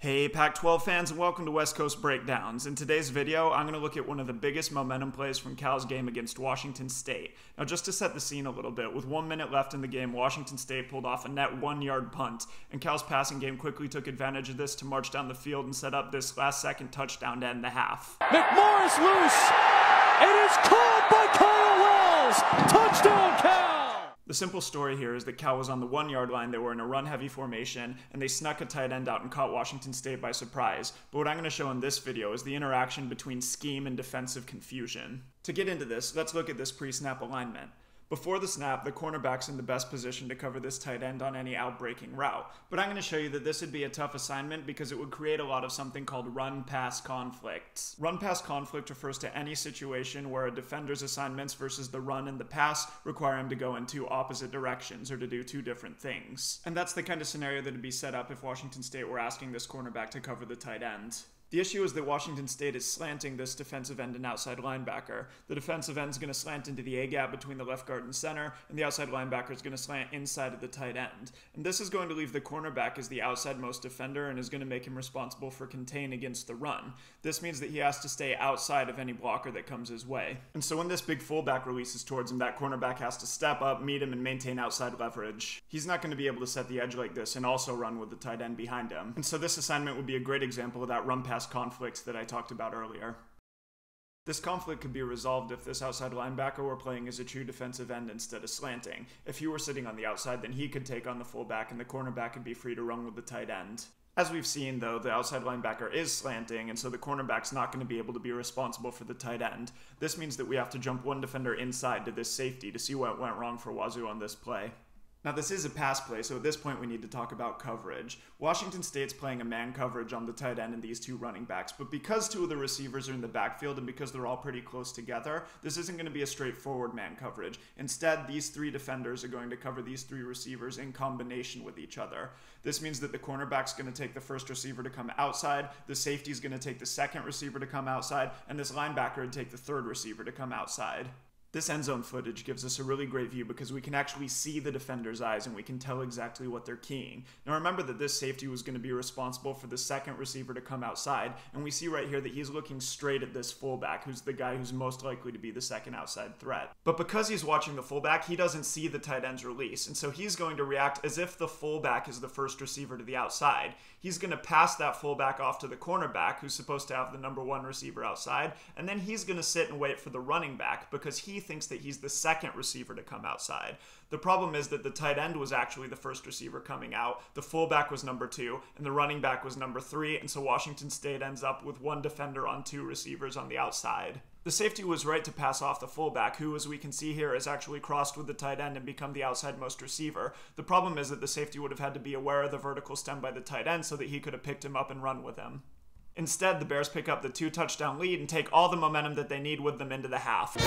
Hey Pac-12 fans, and welcome to West Coast Breakdowns. In today's video, I'm going to look at one of the biggest momentum plays from Cal's game against Washington State. Now just to set the scene a little bit, with 1 minute left in the game, Washington State pulled off a net 1-yard punt, and Cal's passing game quickly took advantage of this to march down the field and set up this last-second touchdown to end the half. McMorris loose! It is caught by Kyle Wells! Touchdown Cal! The simple story here is that Cal was on the 1-yard line, they were in a run-heavy formation, and they snuck a tight end out and caught Washington State by surprise. But what I'm going to show in this video is the interaction between scheme and defensive confusion. To get into this, let's look at this pre-snap alignment. Before the snap, the cornerback's in the best position to cover this tight end on any out-breaking route. But I'm going to show you that this would be a tough assignment because it would create a lot of something called run-pass conflicts. Run-pass conflict refers to any situation where a defender's assignments versus the run and the pass require him to go in two opposite directions or to do two different things. And that's the kind of scenario that would be set up if Washington State were asking this cornerback to cover the tight end. The issue is that Washington State is slanting this defensive end and outside linebacker. The defensive end is going to slant into the A-gap between the left guard and center, and the outside linebacker is going to slant inside of the tight end. And this is going to leave the cornerback as the outside-most defender and is going to make him responsible for contain against the run. This means that he has to stay outside of any blocker that comes his way. And so when this big fullback releases towards him, that cornerback has to step up, meet him, and maintain outside leverage. He's not going to be able to set the edge like this and also run with the tight end behind him. And so this assignment would be a great example of that run-pass conflict that I talked about earlier. This conflict could be resolved if this outside linebacker were playing as a true defensive end instead of slanting. If he were sitting on the outside, then he could take on the fullback and the cornerback could be free to run with the tight end. As we've seen, though, the outside linebacker is slanting, and so the cornerback's not going to be able to be responsible for the tight end. This means that we have to jump one defender inside to this safety to see what went wrong for Wazoo on this play. Now this is a pass play, so at this point we need to talk about coverage. Washington State's playing a man coverage on the tight end and these two running backs, but because two of the receivers are in the backfield and because they're all pretty close together, this isn't going to be a straightforward man coverage. Instead, these three defenders are going to cover these three receivers in combination with each other. This means that the cornerback's going to take the first receiver to come outside, the safety's going to take the second receiver to come outside, and this linebacker would take the third receiver to come outside. This end zone footage gives us a really great view because we can actually see the defender's eyes and we can tell exactly what they're keying. Now remember that this safety was going to be responsible for the second receiver to come outside, and we see right here that he's looking straight at this fullback, who's the guy who's most likely to be the second outside threat. But because he's watching the fullback, he doesn't see the tight end's release, and so he's going to react as if the fullback is the first receiver to the outside. He's going to pass that fullback off to the cornerback, who's supposed to have the number one receiver outside, and then he's going to sit and wait for the running back because he thinks that he's the second receiver to come outside. The problem is that the tight end was actually the first receiver coming out, the fullback was number 2, and the running back was number 3, and so Washington State ends up with one defender on two receivers on the outside. The safety was right to pass off the fullback, who, as we can see here, is actually crossed with the tight end and become the outside-most receiver. The problem is that the safety would have had to be aware of the vertical stem by the tight end so that he could have picked him up and run with him. Instead, the Bears pick up the 2-touchdown lead and take all the momentum that they need with them into the half.